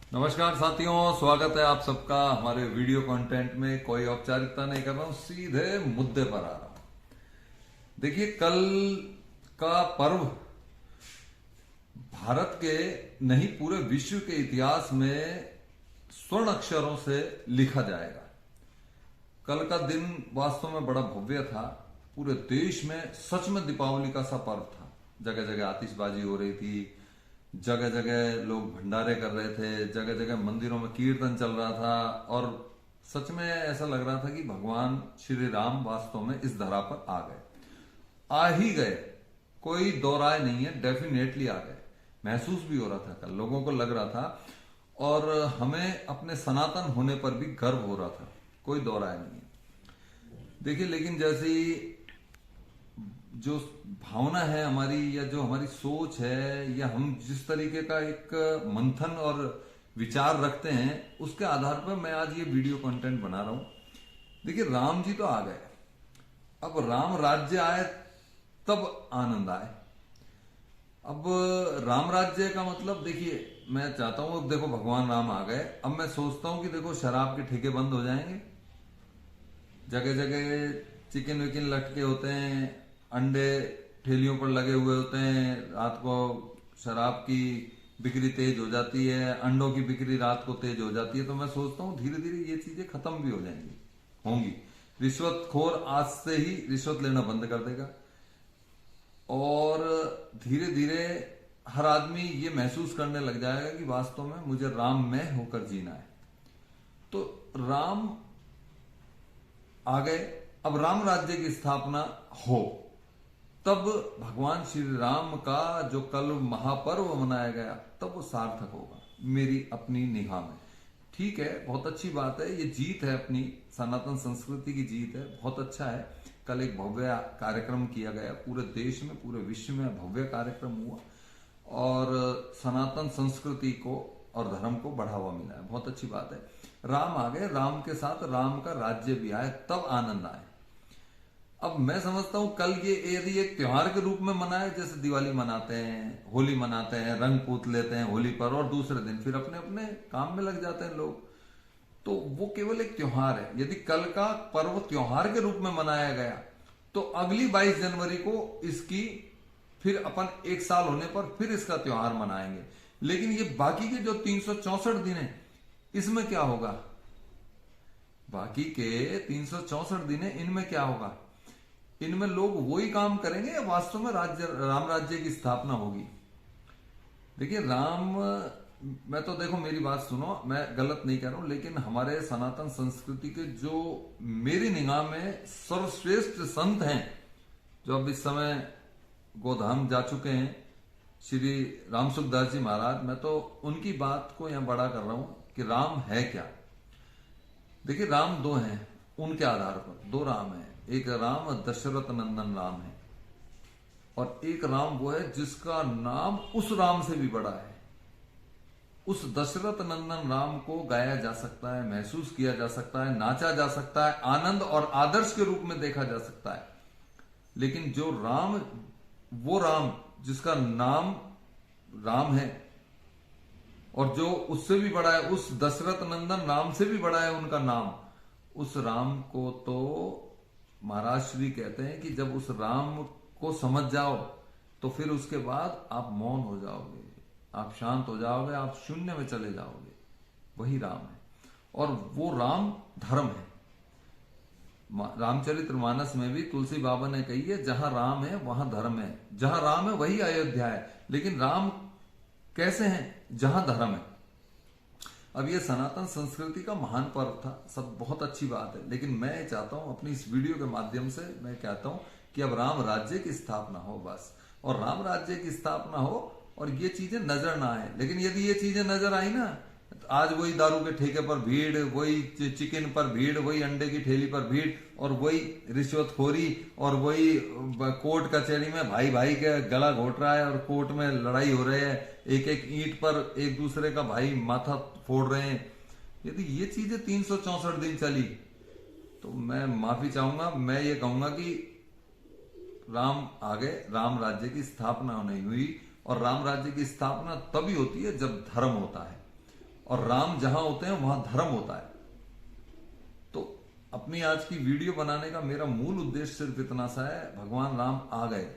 नमस्कार साथियों, स्वागत है आप सबका हमारे वीडियो कंटेंट में। कोई औपचारिकता नहीं कर रहा हूं, सीधे मुद्दे पर आ रहा हूं। देखिए, कल का पर्व भारत के नहीं पूरे विश्व के इतिहास में स्वर्ण अक्षरों से लिखा जाएगा। कल का दिन वास्तव में बड़ा भव्य था। पूरे देश में सच में दीपावली का सा पर्व था। जगह जगह आतिशबाजी हो रही थी, जगह जगह लोग भंडारे कर रहे थे, जगह जगह मंदिरों में कीर्तन चल रहा था और सच में ऐसा लग रहा था कि भगवान श्री राम वास्तव में इस धरा पर आ गए। आ ही गए, कोई दो राय नहीं है, डेफिनेटली आ गए। महसूस भी हो रहा था, कल लोगों को लग रहा था और हमें अपने सनातन होने पर भी गर्व हो रहा था, कोई दो राय नहीं है। देखिए, लेकिन जैसी जो भावना है हमारी या जो हमारी सोच है या हम जिस तरीके का एक मंथन और विचार रखते हैं, उसके आधार पर मैं आज ये वीडियो कंटेंट बना रहा हूं। देखिए, राम जी तो आ गए, अब राम राज्य आए तब आनंद आए। अब राम राज्य का मतलब देखिए, मैं चाहता हूं, अब देखो भगवान राम आ गए, अब मैं सोचता हूं कि देखो शराब के ठेके बंद हो जाएंगे, जगह जगह चिकन विकन लटके होते हैं, अंडे ठेलियों पर लगे हुए होते हैं, रात को शराब की बिक्री तेज हो जाती है, अंडों की बिक्री रात को तेज हो जाती है। तो मैं सोचता हूँ धीरे धीरे ये चीजें खत्म भी हो जाएंगी, होंगी। रिश्वतखोर आज से ही रिश्वत लेना बंद कर देगा और धीरे धीरे हर आदमी ये महसूस करने लग जाएगा कि वास्तव में मुझे राम में होकर जीना है। तो राम आ गए, अब राम राज्य की स्थापना हो, तब भगवान श्री राम का जो कल महापर्व मनाया गया तब वो सार्थक होगा मेरी अपनी निगाह में। ठीक है, बहुत अच्छी बात है, ये जीत है, अपनी सनातन संस्कृति की जीत है, बहुत अच्छा है। कल एक भव्य कार्यक्रम किया गया, पूरे देश में पूरे विश्व में भव्य कार्यक्रम हुआ और सनातन संस्कृति को और धर्म को बढ़ावा मिला है, बहुत अच्छी बात है। राम आ गए, राम के साथ राम का राज्य भी आए, तब आनंद आए। अब मैं समझता हूं कल ये यदि एक त्योहार के रूप में मनाए, जैसे दिवाली मनाते हैं, होली मनाते हैं, रंग पूत लेते हैं होली पर और दूसरे दिन फिर अपने अपने काम में लग जाते हैं लोग, तो वो केवल एक त्योहार है। यदि कल का पर्व त्योहार के रूप में मनाया गया तो अगली 22 जनवरी को इसकी फिर अपन एक साल होने पर फिर इसका त्योहार मनाएंगे। लेकिन ये बाकी के जो 364 दिन है, इसमें क्या होगा? बाकी के 364 दिन है, इनमें क्या होगा? इनमें लोग वही काम करेंगे या वास्तव में राम राज्य की स्थापना होगी? देखिए, मैं तो देखो, मेरी बात सुनो, मैं गलत नहीं कह रहा हूं, लेकिन हमारे सनातन संस्कृति के जो मेरी निगाह में सर्वश्रेष्ठ संत हैं, जो अब इस समय गोधाम जा चुके हैं, श्री राम सुखदास जी महाराज, मैं तो उनकी बात को यहां बड़ा कर रहा हूं कि राम है क्या। देखिए, राम दो हैं, उनके आधार पर दो राम है। एक राम दशरथ नंदन राम है और एक राम वो है जिसका नाम उस राम से भी बड़ा है। उस दशरथ नंदन राम को गाया जा सकता है, महसूस किया जा सकता है, नाचा जा सकता है, आनंद और आदर्श के रूप में देखा जा सकता है। लेकिन जो राम, वो राम जिसका नाम राम है और जो उससे भी बड़ा है, उस दशरथ नंदन राम से भी बड़ा है उनका नाम, उस राम को तो महाराज श्री कहते हैं कि जब उस राम को समझ जाओ तो फिर उसके बाद आप मौन हो जाओगे, आप शांत हो जाओगे, आप शून्य में चले जाओगे। वही राम है और वो राम धर्म है। रामचरितमानस में भी तुलसी बाबा ने कही है, जहां राम है वहां धर्म है, जहां राम है वही अयोध्या है। लेकिन राम कैसे हैं? जहां धर्म है। अब ये सनातन संस्कृति का महान पर्व था, सब बहुत अच्छी बात है, लेकिन मैं चाहता हूं अपनी इस वीडियो के माध्यम से मैं कहता हूं कि अब राम राज्य की स्थापना हो बस, और राम राज्य की स्थापना हो और ये चीजें नजर ना आए। लेकिन यदि ये चीजें नजर आई ना, तो आज वही दारू के ठेके पर भीड़, वही चिकन पर भीड़, वही अंडे की ठेली पर भीड़ और वही रिश्वतखोरी और वही कोर्ट कचहरी में भाई भाई के गला घोट रहा है और कोर्ट में लड़ाई हो रही है, एक एक ईंट पर एक दूसरे का भाई माथा फोड़ रहे हैं। यदि ये चीजें 364 दिन चली तो मैं माफी चाहूंगा, मैं ये कहूंगा कि राम आ गए, राम राज्य की स्थापना नहीं हुई। और राम राज्य की स्थापना तभी होती है जब धर्म होता है। और राम जहां होते हैं वहां धर्म होता है। तो अपनी आज की वीडियो बनाने का मेरा मूल उद्देश्य सिर्फ इतना सा है, भगवान राम आ गए,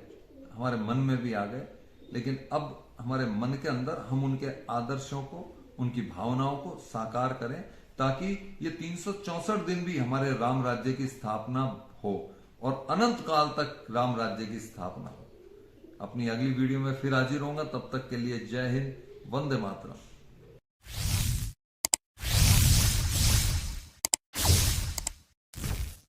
हमारे मन में भी आ गए, लेकिन अब हमारे मन के अंदर हम उनके आदर्शों को, उनकी भावनाओं को साकार करें, ताकि ये 364 दिन भी हमारे राम राज्य की स्थापना हो और अनंत काल तक राम राज्य की स्थापना हो। अपनी अगली वीडियो में फिर हाजिर होऊंगा, तब तक के लिए जय हिंद, वंदे मातरम।